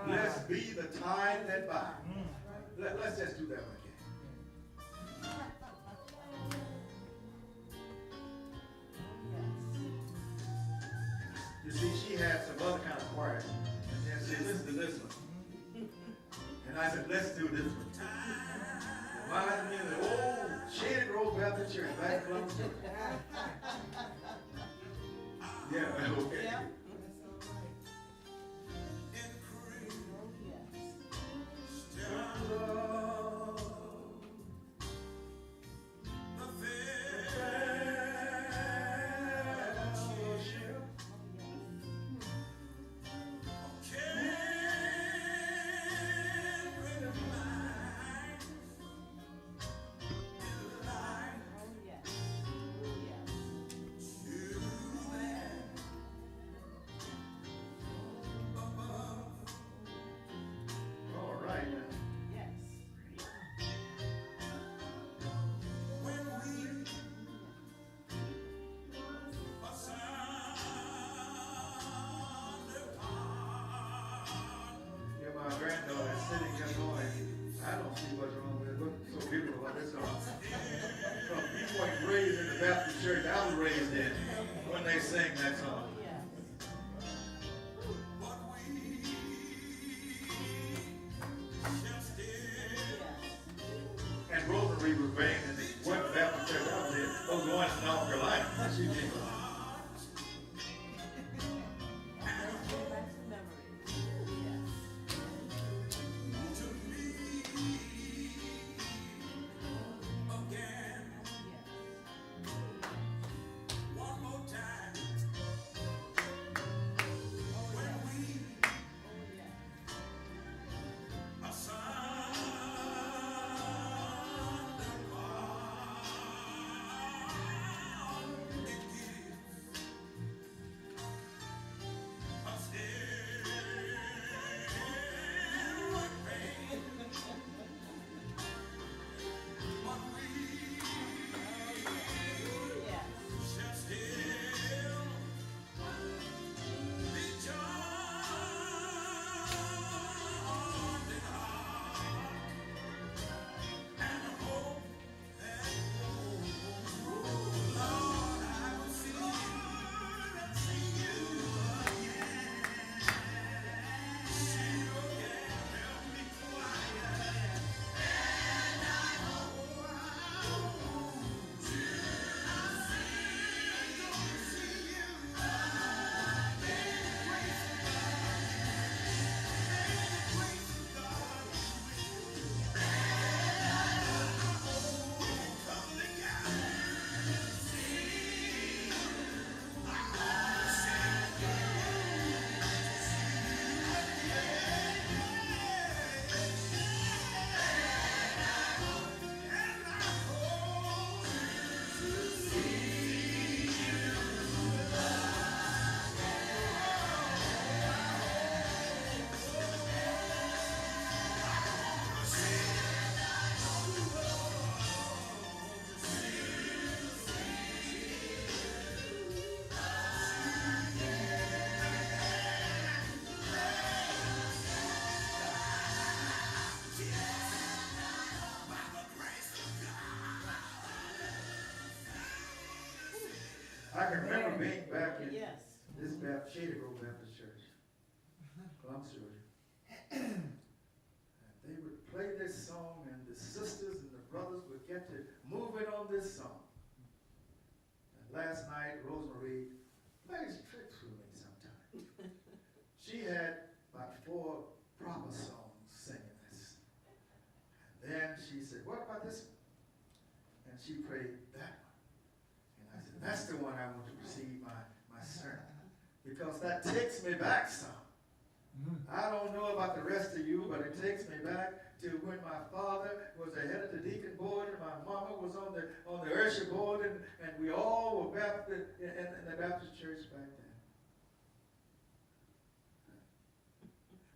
Blessed be the tie that binds. Let's just do that one again. You see, she had some other kind of choir. And then she said, listen to this one. And I said, let's do this one. Reminds me of the old Shady Grove Baptist Church back in Columbus. Yeah, okay. Yeah. Church I was raised in when they sing that song. And Rosemary was banging in the one Baptist church I was in. I was going to North Carolina. She did. I can remember being back in this Shady Grove Baptist Church, Columbus, Georgia. And they would play this song, and the sisters and the brothers would get to moving on this song. And last night, Rosemary plays tricks with me sometimes. She had about 4 proper songs singing this. And then she said, what about this one? And she prayed that one. And I said, that's the one I want to receive my sermon. Because that takes me back some. I don't know about the rest of you, but it takes me back to when my father was the head of the deacon board and my mama was on the usher board, and we all were Baptist in the Baptist church back then.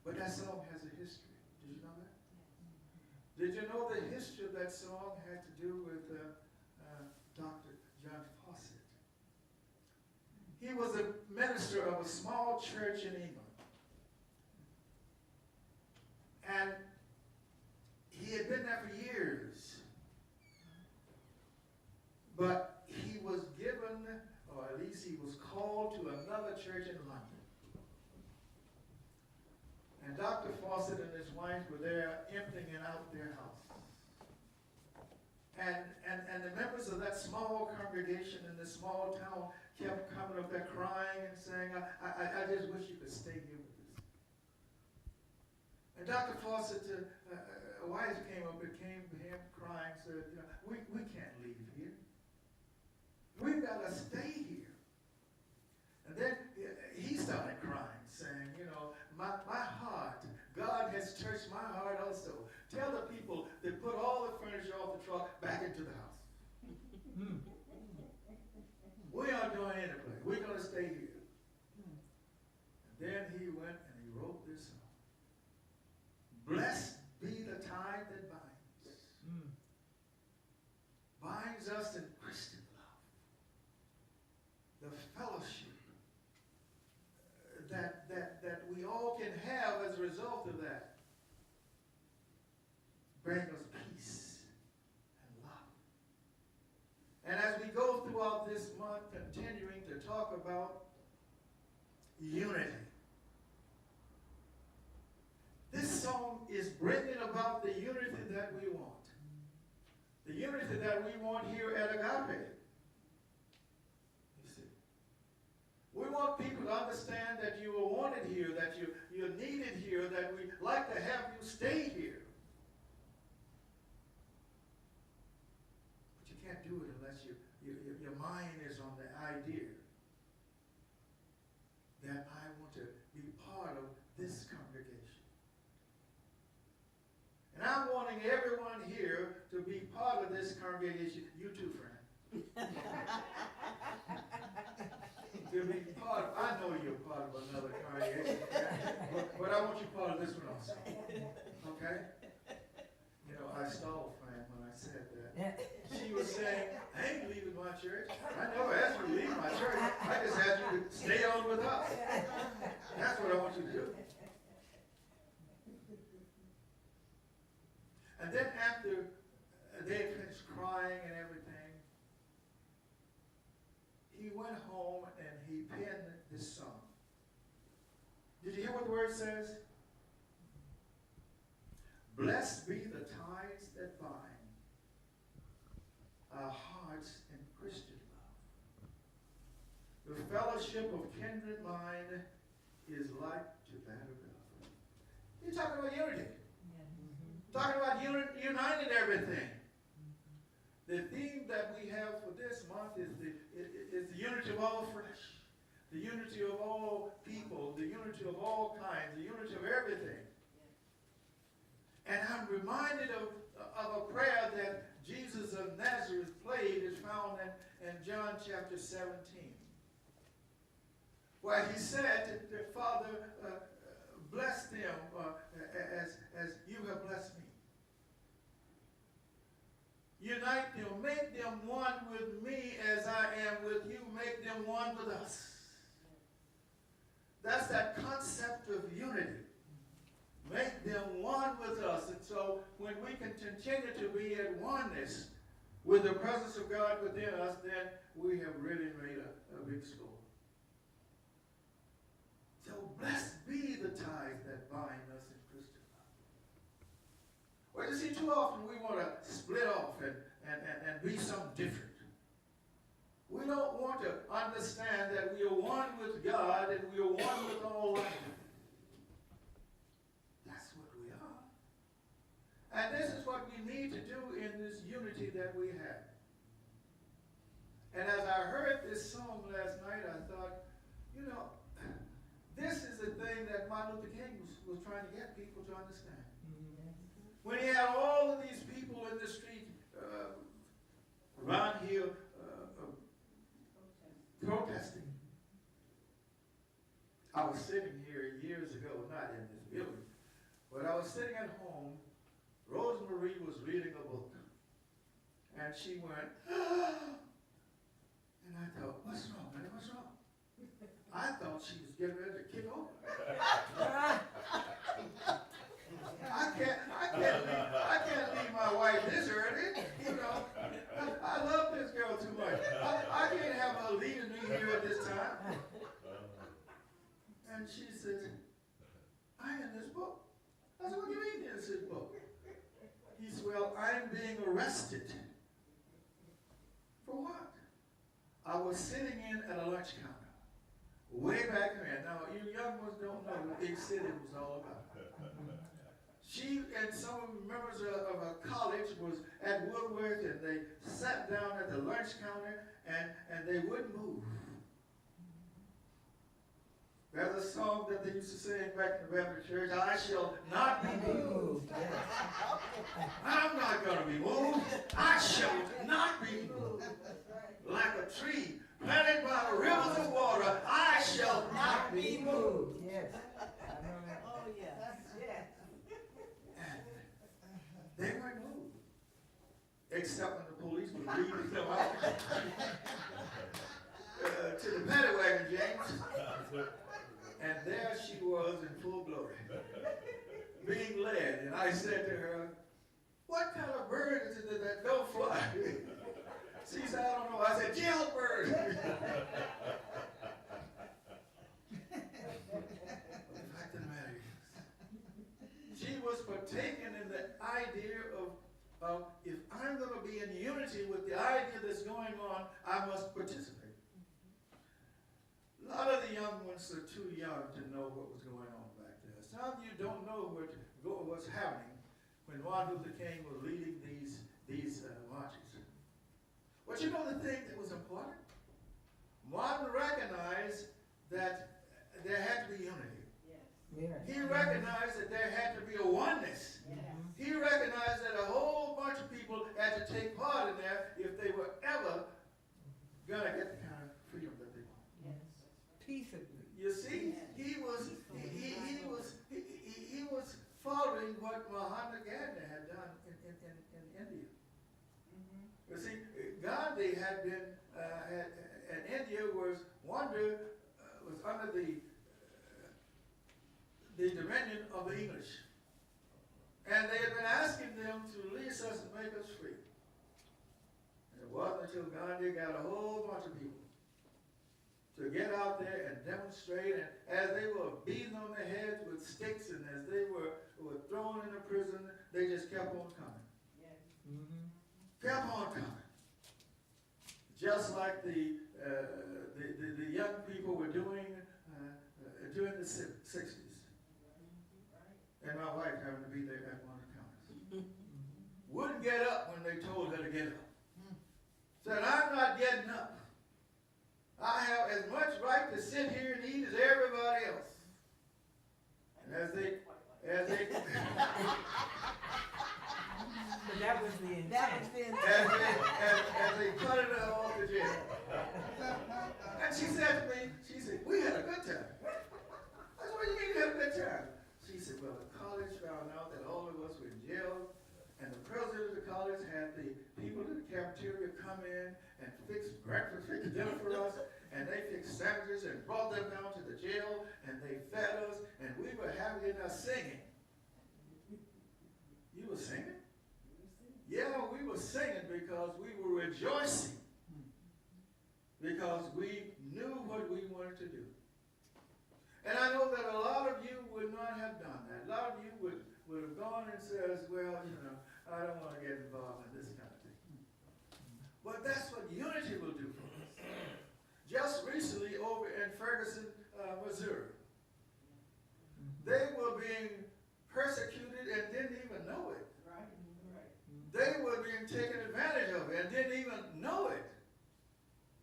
But that song has a history. Did you know that? Did you know the history of that song had to do with Dr. John Fawcett? He was a minister of a small church in England. And the members of that small congregation in this small town kept coming up there crying and saying, I just wish you could stay here with us. And Dr. Fawcett, a wife came up and came to him crying, said, we can't leave here. We've got to stay here. And then he started crying, saying, my heart, God has touched my heart also. Tell the people to put all the furniture off the truck back into the house. We aren't going anywhere. We're going to stay here. And then he went and he wrote this song. Blessed be the tie that binds us in Christian love. The fellowship that we all can have as a result of that. Bring us peace and love. And as we go throughout this month, continuing to talk about unity, this song is bringing about the unity that we want. The unity that we want here at Agape. You see. We want people to understand that you are wanted here, that you're needed here, that we like to have you stay here. But you can't do it unless your mind is on the idea that I want to be part of this congregation. And I'm wanting everyone here to be part of this congregation. You too, friend. To be part of, I know you're part of another congregation, but I want you part of this one also. Okay? I stalled Fran when I said that. She was saying, I ain't leaving my church. I never asked you to leave my church. I just asked you to stay on with us. That's what I want you to do. And then after they had finished crying and everything, he went home and he penned this song. Did you hear what the word says? Blessed be the ties that bind our hearts in Christian love. The fellowship of kindred mind is like to that of God. You're talking about unity. Talking about uniting everything. The theme that we have for this month is the unity of all flesh, the unity of all people, the unity of all kinds, the unity of everything. And I'm reminded of a prayer that Jesus of Nazareth prayed, is found in John chapter 17, where he said that Father, bless them as you have blessed me. Unite them, make them one with me as I am with you, make them one with us. That's that concept of unity. Make them one with us. And so when we can continue to be at oneness with the presence of God within us, then we have really made a big score. So blessed be the ties that bind us in Christian love. Well, you see, too often we want to split off and be something different. We don't want to understand that we are one with God and we are one with all life. That's what we are. And this is what we need to do in this unity that we have. And as I heard this song last night, I thought, this is the thing that Martin Luther King was trying to get people to understand. When he had all of these people in the street around here protesting. I was sitting here years ago, not in this building, but I was sitting at home. Rosemarie was reading a book. And she went, and I thought, what's wrong, man? What's wrong? I thought she was getting ready to kick over. I can't leave my wife this early. I love this girl too much. I can't have her leaving me here at this time. And she said, I in this book. I said, what do you mean there's this book? He said, well, I'm being arrested was sitting in at a lunch counter, way back then. Now, you young ones don't know what big city was all about. She and some members of a college was at Woodworth, and they sat down at the lunch counter, and they wouldn't move. There's a song that they used to sing back in the Baptist church, I shall not be moved. I'm not going to be moved. I shall not be moved. Like a tree planted by the rivers of water, I shall not be moved. Yes. Oh, yes. Yes. And they weren't moved. Except when the police would lead them out to the paddy wagon, James. And there she was in full glory, being led. And I said to her, what kind of bird is it that don't fly? She said, I don't know. I said, jailbird. The fact of the matter is, she was partaking in the idea of if I'm going to be in unity with the idea that's going on, I must participate. A lot of the young ones are too young to know what was going on back there. Some of you don't know what's happening when Martin Luther King was leading these marches. But you know the thing that was important? Martin recognized that there had to be unity. Yes. He recognized that there had to be a oneness. Yes. He recognized that a whole bunch of people had to take part in there if they were ever going to get the kind of freedom that they want. Yes. Peaceably. You see, he was following what Mahatma Gandhi had done in India. Mm-hmm. You see, Gandhi had been and India was under the dominion of the English, and they had been asking them to release us and make us free. And it wasn't until Gandhi got a whole bunch of people to get out there and demonstrate, and as they were beaten on their heads with sticks, and as they were thrown into prison, they just kept on coming. Yes. Mm-hmm. Kept on coming. Just like the young people were doing during the 60s. And my wife happened to be there at one of the counters. Wouldn't get up when they told her to get up. Said, I'm not getting up. I have as much right to sit here and eat as everybody else. And as they But that was the intent. That was the as intent. they putted her off to jail. And she said to me, we had a good time. I said, what do you mean you had a good time? She said, well, the college found out that all of us were in jail, and the president of the college had the people in the cafeteria come in and fix breakfast, fix dinner for us, and they fixed sandwiches and brought them down to the jail, and they fed us, and we were having it singing. You were singing? Yeah, we were singing because we were rejoicing. Because we knew what we wanted to do. And I know that a lot of you would not have done that. A lot of you would have gone and said, well, I don't want to get involved in this kind of thing. But that's what unity will do for us. Just recently over in Ferguson, Missouri, they were being persecuted and didn't even know it. Right. Right. They were being taken advantage of and didn't even know it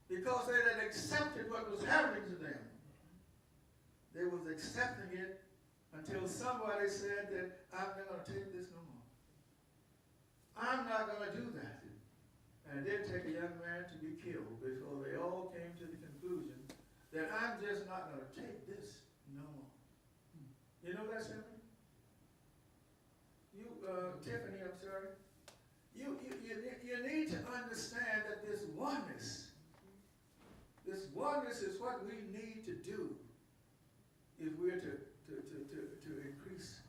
because they had accepted what was happening to them. They was accepting it until somebody said that I'm not going to take this no more. I'm not going to do that. And it did take a young man to be killed before they all came to the conclusion that I'm just not going to take this no more. You know that, Stephanie? Tiffany, I'm sorry. You need to understand that this oneness is what we need to do if we're to increase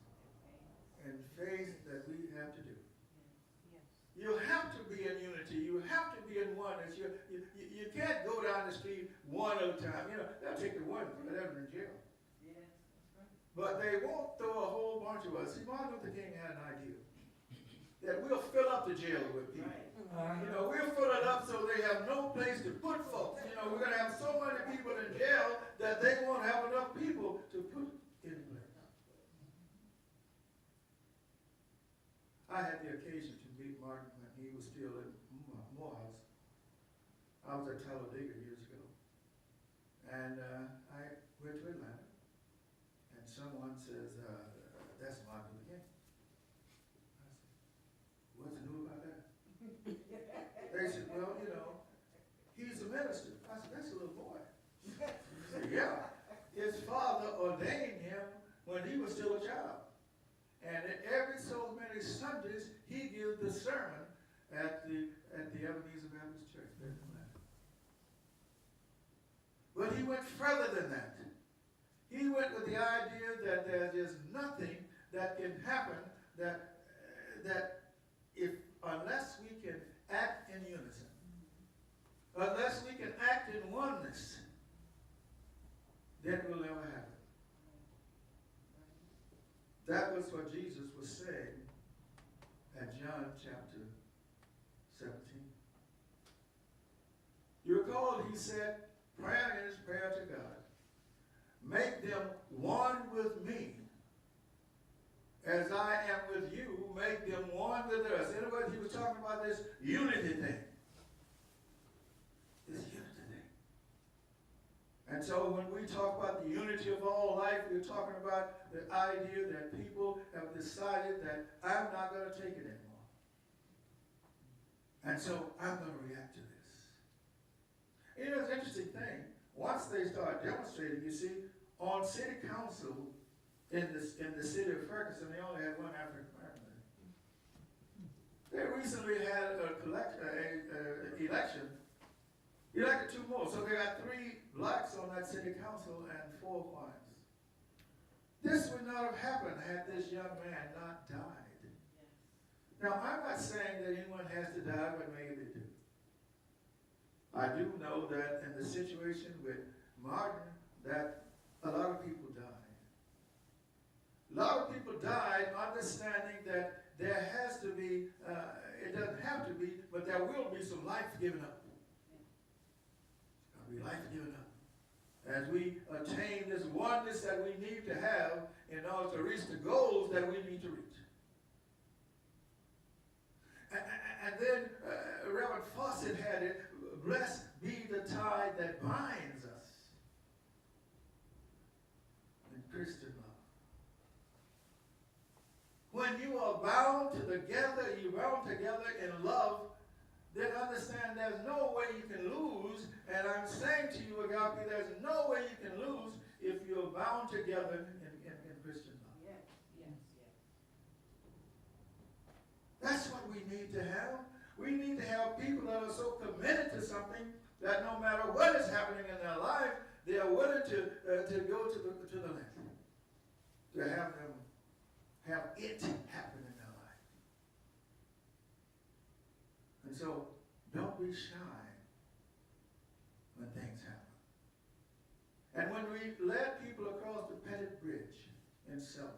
in faith that we have to do. You have to be in unity. You have to be in oneness. You can't go down the street one at a time. They'll take the one, put them in jail. Yes, that's right. But they won't throw a whole bunch of us. See, Martin Luther King had an idea. that we'll fill up the jail with people. You know, we'll fill it up so they have no place to put folks. You know, we're going to have so many people in jail that they won't have enough people to put in place. I had the occasion to meet Martin when he was still in Morehouse. I was at Talladega years ago. And I went to Atlanta. And someone says, that's Martin Luther King. I said, what's new about that? They said, well, you know, he's a minister. I said, that's a little boy. He said, yeah. His father ordained him when he was still a child. And every so many Sundays, he gives the sermon at the Ebenezer Baptist Church there in Atlanta. But he went further than that. He went with the idea that there's just nothing that can happen that if unless we can act in unison, unless we can act in oneness, then we'll never happen. That was what Jesus was saying at John chapter 17. You recall he said, prayer is prayer to God. Make them one with me. As I am with you, make them one with us. In other words, he was talking about this unity thing. This unity thing. And so when we talk about the unity of all life, we're talking about the idea that people have decided that I'm not going to take it anymore. And so I'm going to react to this. You know, it's an interesting thing. Once they start demonstrating, you see, on city council in the city of Ferguson, they only had one African American. They recently had an election. Elected two more. So they got 3 blacks on that city council and 4 whites. This would not have happened had this young man not died. Now, I'm not saying that anyone has to die, but maybe they do. I do know that in the situation with Martin, that a lot of people died. A lot of people died understanding that there has to be, it doesn't have to be, but there will be some life given up. There'll be life given up. As we attain this oneness that we need to have in order to reach the goals that we need to reach. And then Reverend Fawcett had it, blessed be the tie that binds us in Christian love. When you are bound together, you're bound together in love, then understand there's no way you can lose. And I'm saying to you, Agape, there's no way you can lose if you're bound together in Christian love. Yes, yes, yes. That's what we need to have. We need to have people that are so committed to something that no matter what is happening in their life, they are willing to go to the length to have it happen in their life. And so, don't be shy when things happen. And when we led people across the Pettit Bridge in Selma,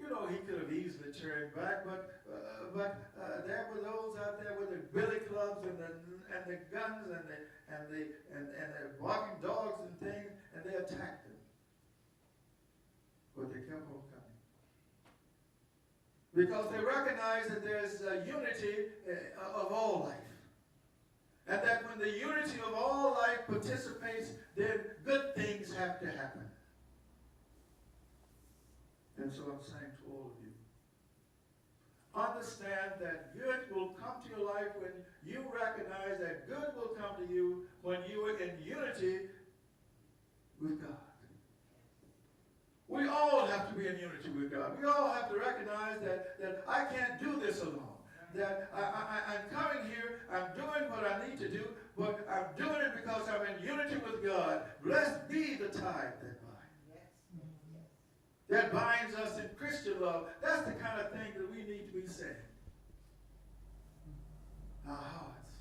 you know, he could have easily turned back, but there were those out there with the billy clubs and the guns and the barking dogs and things, and they attacked them. But they kept on coming. Because they recognize that there's a unity of all life. And that when the unity of all life participates, then good things have to happen. And so I'm saying to all of you, understand that good will come to your life when you recognize that good will come to you when you are in unity with God. We all have to be in unity with God. We all have to recognize that I can't do this alone. That I'm coming here, I'm doing what I need to do, but I'm doing it because I'm in unity with God. Blessed be the tie that binds. Yes. That binds us in Christian love. That's the kind of thing that we need to be saying. Our hearts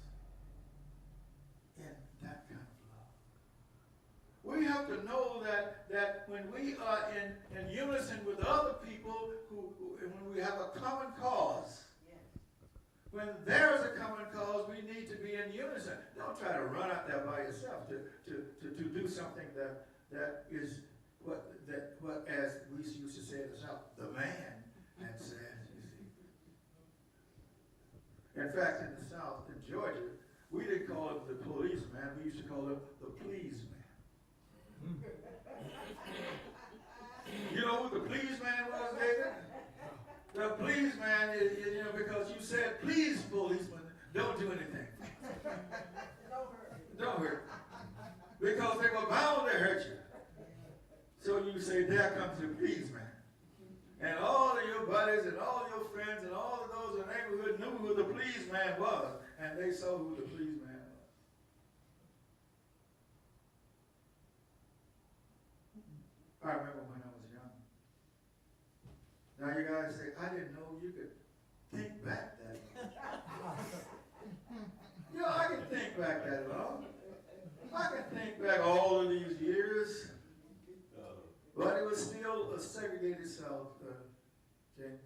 in that kind of love. We have to know that when we are in unison with other people, when we we have a common cause. When there is a common cause, we need to be in unison. Don't try to run out there by yourself to do something that is what as we used to say in the South, the man had said, you see. In fact, in the South, in Georgia, we didn't call it the policeman, we used to call it the please man. You know who the please man was, David? The please man is, because you said, please, policeman, don't do anything. Don't hurt. Because they were bound to hurt you. So you say, there comes the please man. And all of your buddies and all of your friends and all of those in the neighborhood knew who the please man was. And they saw who the please man was. I remember when I was young. Now you guys say, I didn't know you could think back that long. I can think back that long. I can think back all of these years. But it was still a segregated South, James.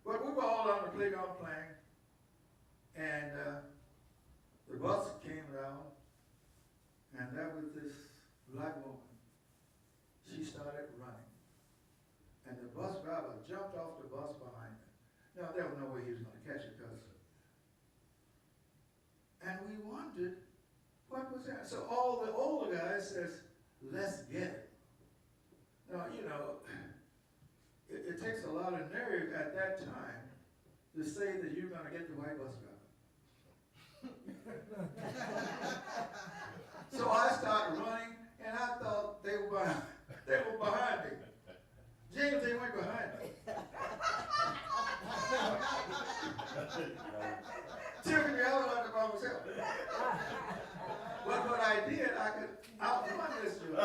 But we were all on the playground playing. And the bus came around. And there was this black woman. She started running. And the bus driver jumped off the bus behind her. Now, there was no way he was going to catch her because. And we wondered, what was that? So all the older guys says, let's get it. Now, it takes a lot of nerve at that time to say that you're going to get the white bus driver. So I started running, and I thought they were behind me. James, they weren't behind me. Typically, I was out there by myself. But what I did, I could outrun this dude.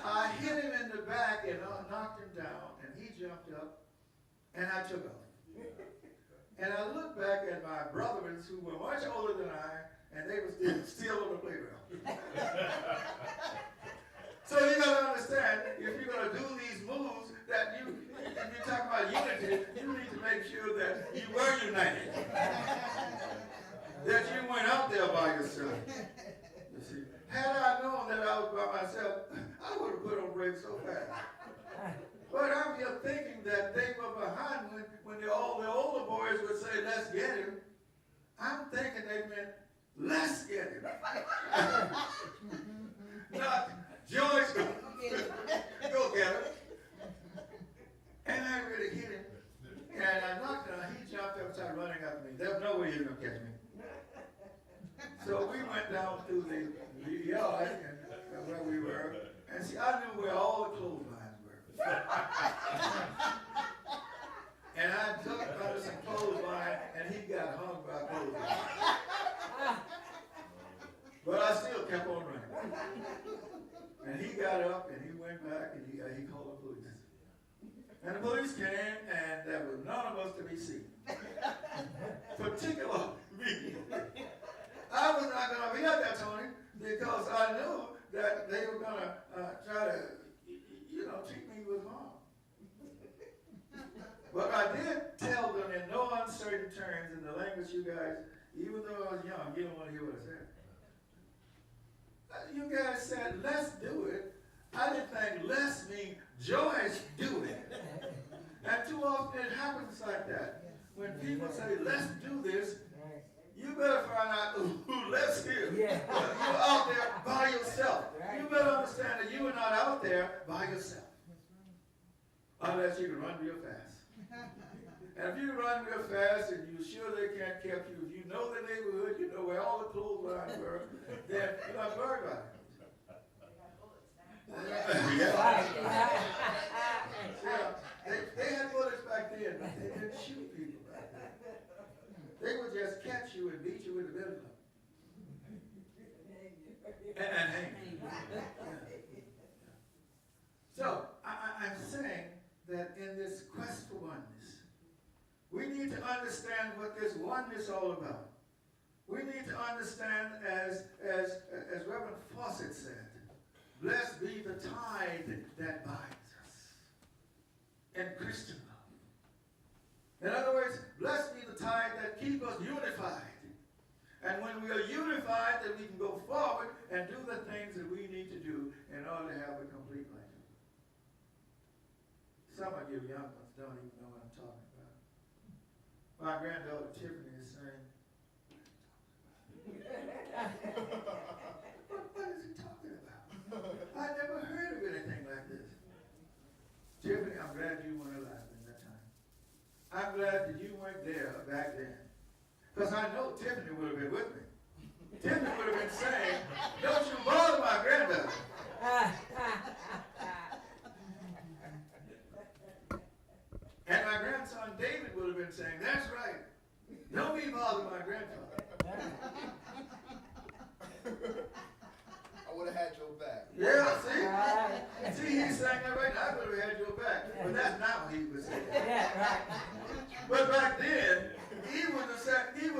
I hit him in the back and I knocked him down, and he jumped up, and I took off. And I looked back at my brothers who were much older than I, and they were still on the playground. So you got to understand, if you're going to do these moves, that if you talk about unity, you need to make sure that you were united. That you went out there by yourself. You see, had I known that I was by myself, I would have put on brakes so fast. But I'm here thinking that they were behind when all the older boys would say, let's get him. I'm thinking they meant, let's get him. Not, George, go get him. And I really hit him. And I knocked him, he jumped up and started running after me. There was no way he was going to catch me. So we went down through the yard and where we were. And see, I knew where all the clotheslines were. And I ducked under some clothesline, and he got hung by clothesline. But I still kept on running. And he got up, and he went back, and he called the police. And the police came, and there was none of us to be seen. Particularly me. I was not going to be up there, Tony, because I knew that they were going to try to, treat me with harm. But I did tell them in no uncertain terms in the language you guys, even though I was young, you don't want to hear what I said. You guys said, let's do it. I didn't think let's mean George do it. And too often it happens like that. When people say, let's do this, you better find out who let's hear. Yeah. You're out there by yourself. You better understand that you are not out there by yourself. Unless you can run real fast. And if you run real fast and you're sure they can't catch you, if you know the neighborhood, you know where all the clotheslines were, then you're not worried about it. They had bullets back then, but they didn't shoot people back then. They would just catch you and beat you with a billy club. And hang you. So, I'm saying that in this quest for oneness, we need to understand what this oneness is all about. We need to understand, as Reverend Fawcett said, blessed be the tide that binds us. and Christian love. In other words, blessed be the tie that keep us unified. And when we are unified, then we can go forward and do the things that we need to do in order to have a complete life. Some of you young ones don't even know what I'm talking about. My granddaughter Tiffany is saying, what is he talking about? I never heard of anything like this. Tiffany, I'm glad you weren't alive in that time. I'm glad that you weren't there back then. Because I know Tiffany would have been with me. Tiffany would have been saying, don't you bother my granddaughter. And my grandson David would have been saying, that's right. Don't be bothered my grandfather. I would have had your back. Yeah, see? See, he's saying that right now. I would have had your back. But that's not what he was saying. Yeah, right. But back then, he would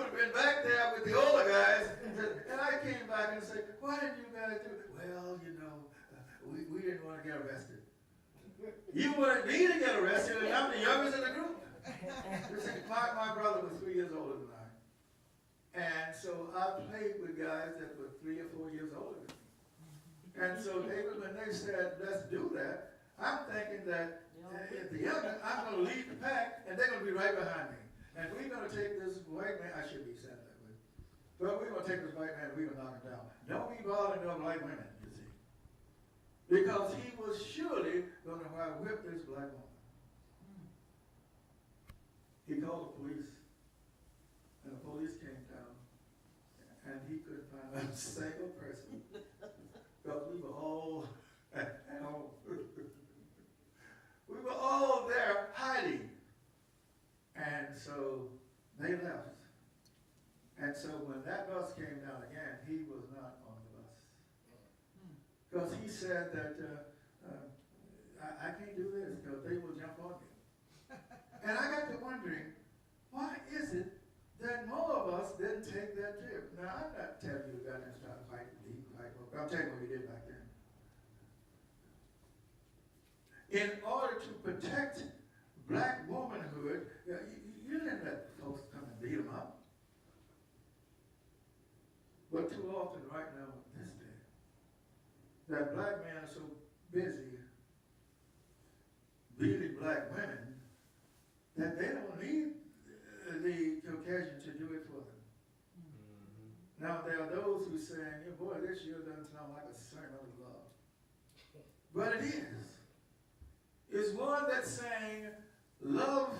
have been back there with the older guys. And I came back and said, why didn't you guys do it? Well, you know, we didn't want to get arrested. You wanted me to get arrested, and I'm the youngest in the group. My brother was 3 years older than I. And so I played with guys that were 3 or 4 years older than me. And so when they said, let's do that, I'm thinking that at the youngest, I'm going to lead the pack, and they're going to be right behind me. And we're going to take this white man, I should be said that way, but we're going to take this white man and we're going to knock him down. Don't be bothering no white women, you see. Because he was surely going to whip this black woman. He called the police, and the police came down, and he couldn't find a single person, because we were all at home. We were all there hiding. And so they left. And so when that bus came down again, he was not on the bus. Because he said that, I can't do this because they will jump on me. And I got to wondering, why is it that more of us didn't take that trip? Now, I'm not telling you to go and start fighting, but I'm telling you what we did back then. In order to protect black womanhood, you didn't let folks come and beat them up. But too often right now, this day, that black men are so busy beating black women that they don't need the Caucasian to do it for them. Mm-hmm. Now, there are those who are saying, yeah, boy, this year doesn't sound like a sermon of love. But it is. It's one that's saying, love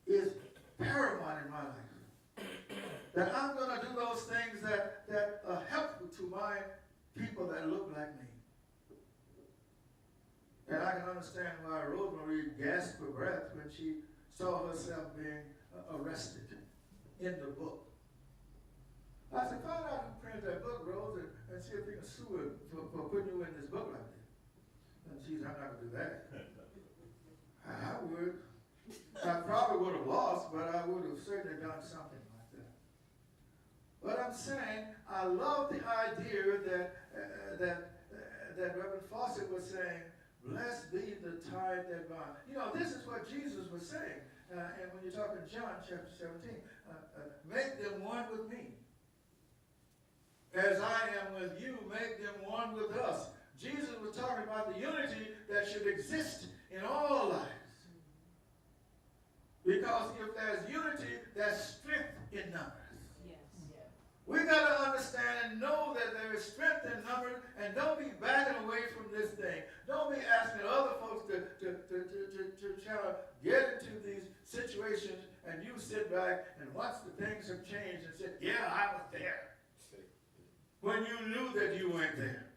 is paramount in my life. That I'm going to do those things that are helpful to my people that look like me. And I can understand why Rosemary gasped for breath when she saw herself being arrested in the book. I said, find out who printed that book, Rose, and see if we can sue her for putting you in this book like this. And she said, I'm not going to do that. I would. I probably would have lost, but I would have certainly done something like that. But I'm saying, I love the idea that Reverend Fawcett was saying, blessed be the tie that binds. You know, this is what Jesus was saying. And when you talk in John chapter 17, make them one with me. As I am with you, make them one with us. Jesus was talking about the unity that should exist in all lives. Because if there's unity, there's strength in numbers. Yes. Yes. We got to understand and know that there is strength in numbers, and don't be backing away from this thing. Don't be asking other folks to try to get into these situations, and you sit back and watch the things have changed and say, yeah, I was there. When you knew that you weren't there.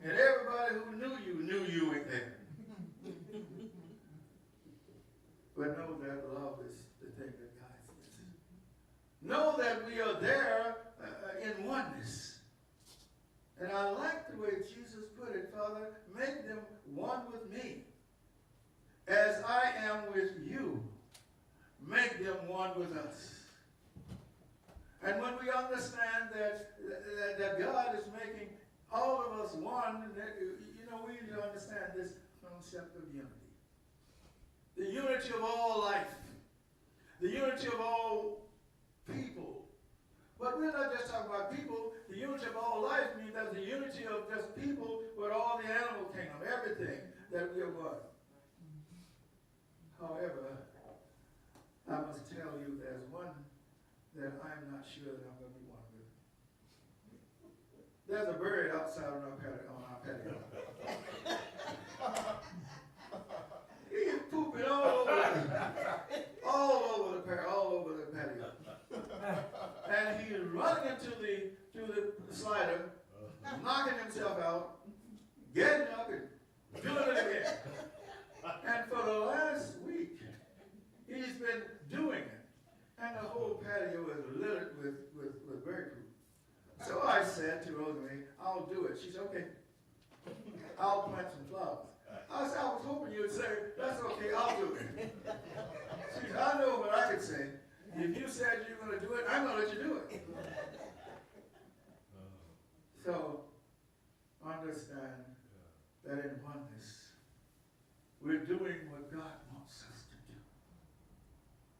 And everybody who knew you weren't there. But know that love is the thing that guides us. Know that we are there in oneness. And I like the way Jesus put it, Father, make them one with me. As I am with you, make them one with us. And when we understand that God is making all of us one, we need to understand this concept of unity. the unity of all life, the unity of all people. But we're not just talking about people. The unity of all life means that the unity of just people with all the animal kingdom, everything that we are one. However, I must tell you there's one that I'm not sure that I'm going to be one with. There's a bird outside on our patio. He's pooping all over the patio. And he's running into the slider, knocking himself out, getting up and doing it again. And for the last week, he's been doing it. And the whole patio is littered with bird poop. So I said to Rosemary, I'll do it. She said, okay. I'll plant some flowers. I said, I was hoping you would say, that's okay, I'll do it. She said, I know what I could say. If you said you're going to do it, I'm going to let you do it. So, understand that in oneness, we're doing what God wants us to do.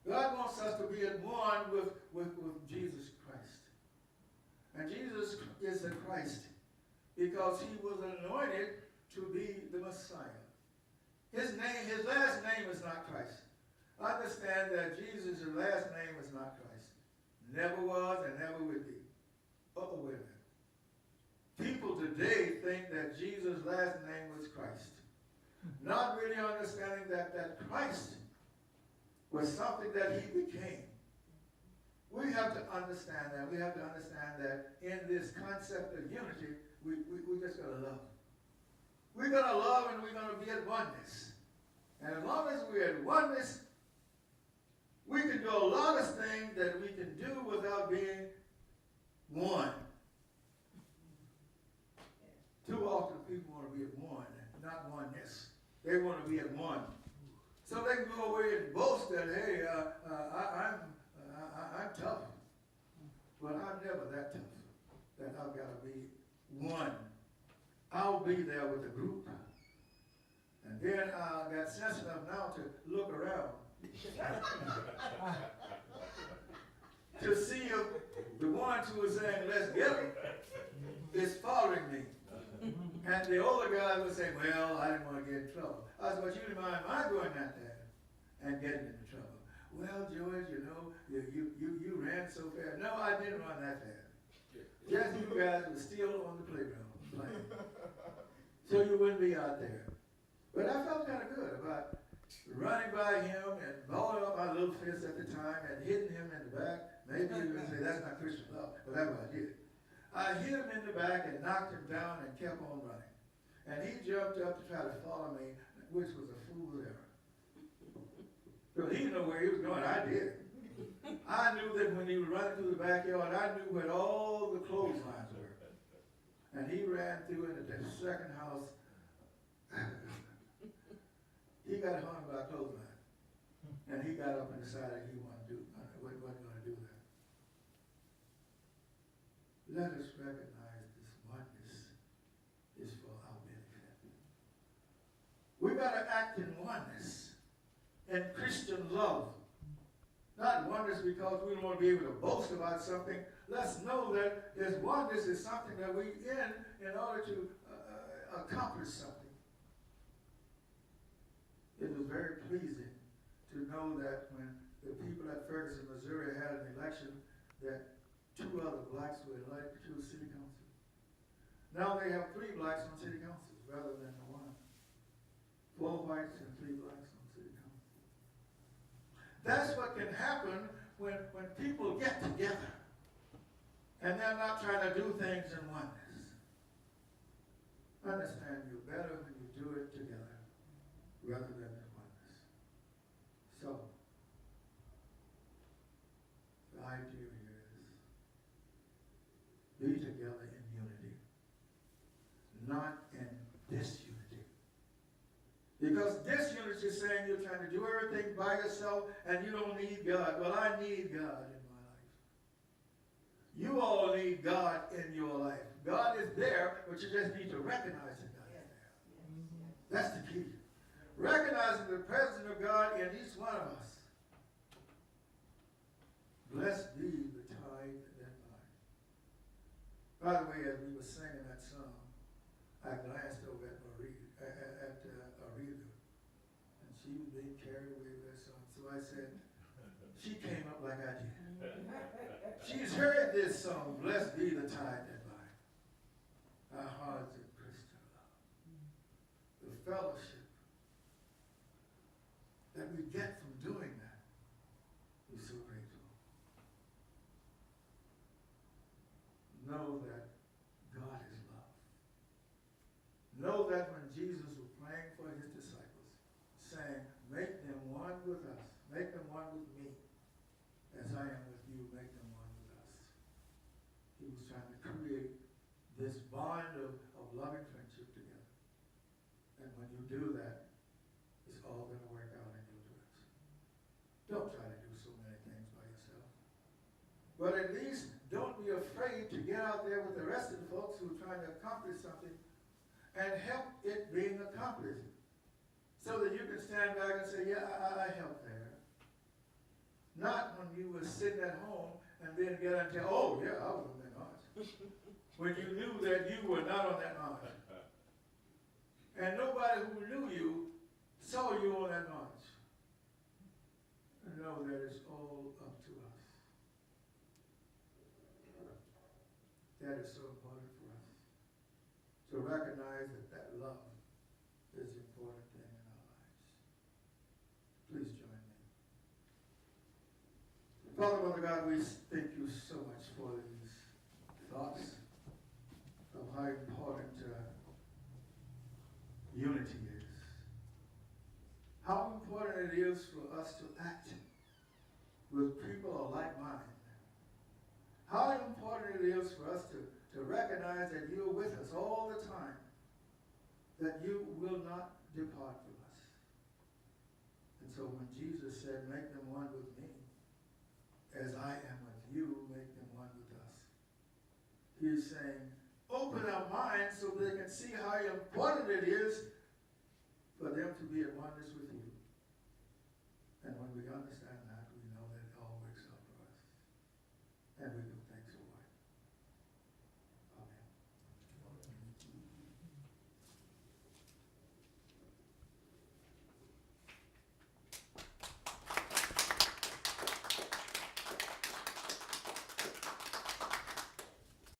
God wants us to be at one with Jesus Christ. And Jesus is the Christ because he was anointed to be the Messiah. His last name is not Christ. Understand that Jesus' last name is not Christ. Never was and never will be. Oh, wait a minute. People today think that Jesus' last name was Christ. Not really understanding that Christ was something that he became. We have to understand that. We have to understand that in this concept of unity, we just got to love. We're going to love and we're going to be at oneness. And as long as we're at oneness, we can do a lot of things that we can do without being one. Too often people want to be at one, not oneness. They want to be at one. So they can go away and boast that, hey, I'm tough. But I'm never that tough. That I've got to be one. I'll be there with the group. And then I got sense enough now to look around. To see if the ones who were saying, let's get them, is following me. And the older guys would say, well, I didn't want to get in trouble. I said, but you didn't mind my going out there and getting into trouble. Well, George, you know, you ran so fast. No, I didn't run that fast. Just you guys were still on the playground playing. So you wouldn't be out there. But I felt kind of good about running by him and balling up my little fist at the time and hitting him in the back. Maybe you would say that's not Christian love, but that's what I did. I hit him in the back and knocked him down and kept on running. And he jumped up to try to follow me, which was a fool's error. Because he didn't know where he was going. I did. I knew that when he was running through the backyard, I knew where all the clotheslines were. And he ran through into the second house. He got hung by a clothesline. And he got up and decided he wasn't going to do that. Let us recognize this oneness is for our benefit. We got to act in oneness, in Christian love. Not oneness because we don't want to be able to boast about something. Let's know that this oneness is something that we in order to accomplish something. It was very pleasing to know that when the people at Ferguson, Missouri had an election, that 2 other blacks were elected to the city council. Now they have 3 blacks on city councils rather than the 1. 4 whites and 3 blacks on city council. That's what can happen when people get together and they're not trying to do things in oneness. Understand, you're better when you do it together rather than in oneness. So, the idea here is be together in unity, not in disunity. Because disunity is saying you're trying to do everything by yourself and you don't need God. Well, I need God in my life. You all need God in your life. God is there, but you just need to recognize that God is there. That's the key. recognizing the presence of God in each one of us. Blessed be the tithe that binds. By the way, as we were singing that song, I glanced over at Arita, and she was being carried away with that song. So I said, she came up like I did. She's heard this song, blessed be the tithe that binds. Our hearts in Christian love. The fellowship that we get from doing that, we're so grateful. Know that God is love. Know that when Jesus was praying for his disciples, saying, make them one with us, make them one with me, as I am with you, make them one with us. He was trying to create this bond of loving friendship together. And when you do that, it's all going to work out in your direction. Don't try to do so many things by yourself. But at least don't be afraid to get out there with the rest of the folks who are trying to accomplish something and help it being accomplished. So that you can stand back and say, yeah, I helped there. Not when you were sitting at home and then get out and tell, oh, yeah, I was on that march. When you knew that you were not on that march. And nobody who knew you saw you on that march. And know that it's all up to us. That is so important for us. To recognize that that love is the important thing in our lives. Please join me. Father, Mother God, we thank you so much for these thoughts of how important unity is. How important it is for us to act with people of like mind. How important it is for us to recognize that you're with us all the time, that you will not depart from us. And so when Jesus said, make them one with me, as I am with you, make them one with us. He's saying, open our minds so they can see how important it is for them to be at oneness with you.